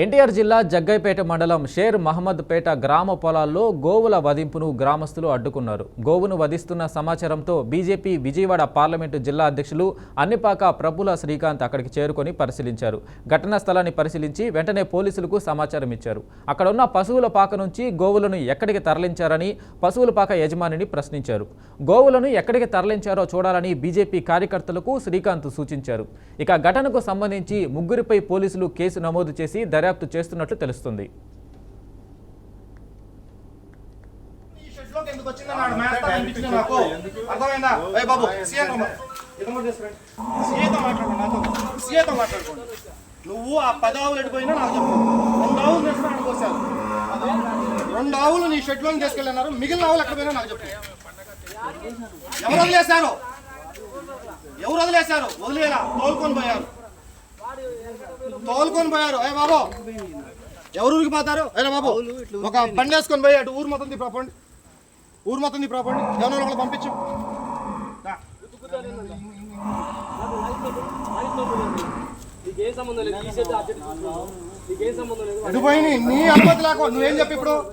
ఎన్టీఆర్ జిల్లా జగ్గైపేట మండలం షేర్ మహమ్మద్ పేట గ్రామ పొలాల్లో గోవుల వధింపును గ్రామస్తులు అడ్డుకున్నారు. గోవును వధిస్తున్న సమాచారంతో బీజేపీ విజయవాడ పార్లమెంటు జిల్లా అధ్యక్షులు అన్నిపాక ప్రభుల శ్రీకాంత్ అక్కడికి చేరుకొని పరిశీలించారు. ఘటనా స్థలాన్ని పరిశీలించి వెంటనే పోలీసులకు సమాచారం ఇచ్చారు. అక్కడ ఉన్న పశువుల పాక నుంచి గోవులను ఎక్కడికి తరలించారని పశువుల పాక యజమానిని ప్రశ్నించారు. గోవులను ఎక్కడికి తరలించారో చూడాలని బీజేపీ కార్యకర్తలకు శ్రీకాంత్ సూచించారు. ఇక ఘటనకు సంబంధించి ముగ్గురిపై పోలీసులు కేసు నమోదు చేసి దర్యాప్తు చేస్తున్నట్లు తెలుస్తుంది. నువ్వు ఆ 10 ఆవులు ఎడిపోయినా నాకు చెప్పు. 2 ఆవులు తీసుకుని కోసారు. 2 ఆవులు నీ షెడ్లోని తీసుకెళ్ళినారు. మిగిలిన ఆవులు ఎక్కడ పోయినా నాకు చెప్పు. ఎవరు వదిలేశారు? వదిలేలా తోలుకొని పోయారు. అయ్యా బాబు ఎవరు ఊరికి పోతారు? అయ్యా బాబు ఒక బండి వేసుకొని పోయి అటు ఊరు మొత్తం తిప్పండి. ఎవరో ఒకళ్ళు పంపించు. ఎటు పోయి నీ అనుమతి లేకపో నువ్వేం చెప్పి ఇప్పుడు